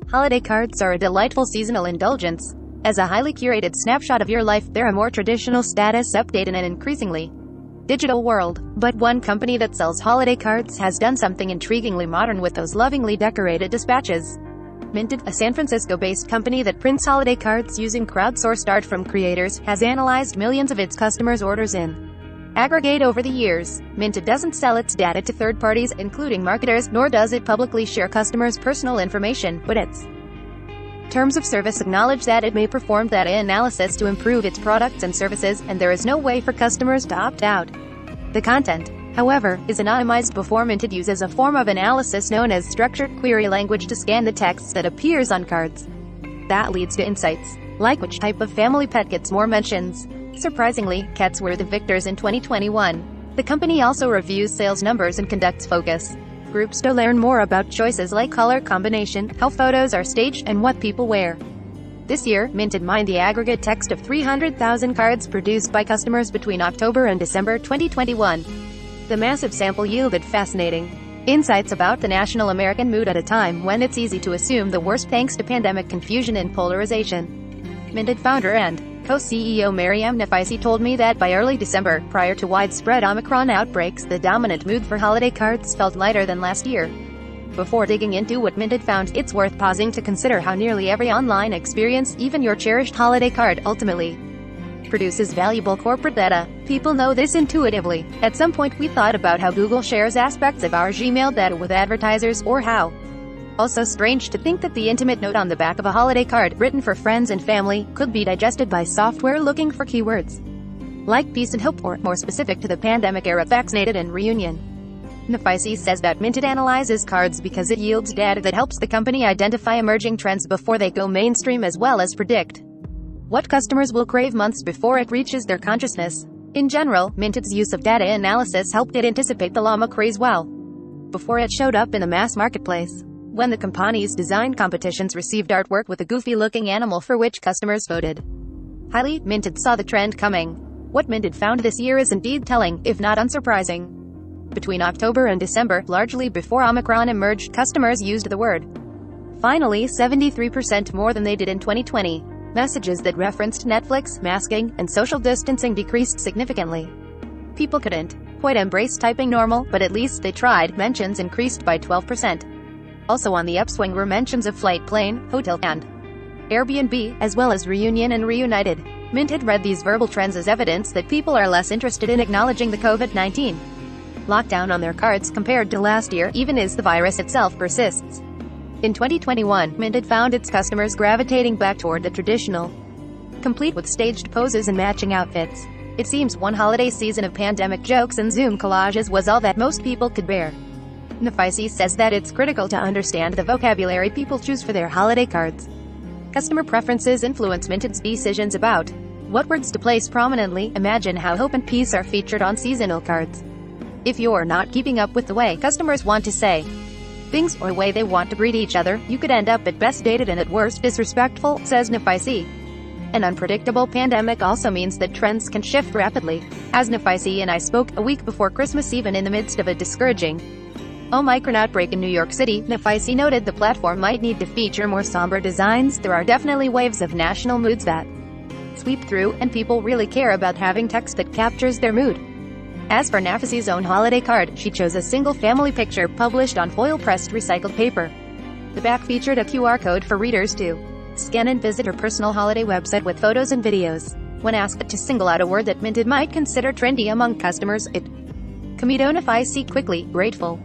Holiday cards are a delightful seasonal indulgence. As a highly curated snapshot of your life, they're a more traditional status update in an increasingly digital world. But one company that sells holiday cards has done something intriguingly modern with those lovingly decorated dispatches. Minted, a San Francisco-based company that prints holiday cards using crowdsourced art from creators, has analyzed millions of its customers' orders in aggregate over the years. Minted doesn't sell its data to third parties, including marketers, nor does it publicly share customers' personal information, but its terms of service acknowledge that it may perform data analysis to improve its products and services, and there is no way for customers to opt out. The content, however, is anonymized before Minted uses a form of analysis known as structured query language to scan the text that appears on cards. That leads to insights, like which type of family pet gets more mentions. Surprisingly, cats were the victors in 2021. The company also reviews sales numbers and conducts focus groups to learn more about choices like color combination, how photos are staged, and what people wear. This year, Minted mined the aggregate text of 300,000 cards produced by customers between October and December 2021. The massive sample yielded fascinating insights about the national American mood at a time when it's easy to assume the worst thanks to pandemic confusion and polarization. Minted founder and co-CEO Maryam Nafaisi told me that by early December, prior to widespread Omicron outbreaks, the dominant mood for holiday cards felt lighter than last year. Before digging into what Minted found, it's worth pausing to consider how nearly every online experience, even your cherished holiday card, ultimately produces valuable corporate data. People know this intuitively. At some point we thought about how Google shares aspects of our Gmail data with advertisers, or how also strange to think that the intimate note on the back of a holiday card, written for friends and family, could be digested by software looking for keywords like peace and hope, or, more specific to the pandemic era, vaccinated and reunion. Nafaisi says that Minted analyzes cards because it yields data that helps the company identify emerging trends before they go mainstream, as well as predict what customers will crave months before it reaches their consciousness. In general, Minted's use of data analysis helped it anticipate the llama craze well before it showed up in the mass marketplace. When the company's design competitions received artwork with a goofy-looking animal for which customers voted highly, Minted saw the trend coming. What Minted found this year is indeed telling, if not unsurprising. Between October and December, largely before Omicron emerged, customers used the word finally 73% more than they did in 2020. Messages that referenced Netflix, masking, and social distancing decreased significantly. People couldn't quite embrace typing normal, but at least they tried. Mentions increased by 12%. Also on the upswing were mentions of flight, plane, hotel, and Airbnb, as well as reunion and reunited. Minted read these verbal trends as evidence that people are less interested in acknowledging the COVID-19 lockdown on their cards compared to last year, even as the virus itself persists. In 2021, Minted found its customers gravitating back toward the traditional, complete with staged poses and matching outfits. It seems one holiday season of pandemic jokes and Zoom collages was all that most people could bear. Nafaisi says that it's critical to understand the vocabulary people choose for their holiday cards. Customer preferences influence Minted's decisions about what words to place prominently. Imagine how hope and peace are featured on seasonal cards. If you're not keeping up with the way customers want to say things, or the way they want to greet each other, you could end up at best dated and at worst disrespectful, says Nafaisi. An unpredictable pandemic also means that trends can shift rapidly. As Nafaisi and I spoke a week before Christmas Eve and in the midst of a discouraging Omicron outbreak in New York City, Nafaisi noted the platform might need to feature more somber designs. There are definitely waves of national moods that sweep through, and people really care about having text that captures their mood. As for Nafaisi's own holiday card, she chose a single family picture published on foil-pressed recycled paper. The back featured a QR code for readers to scan and visit her personal holiday website with photos and videos. When asked to single out a word that Minted might consider trendy among customers, it Nafaisi quickly, grateful.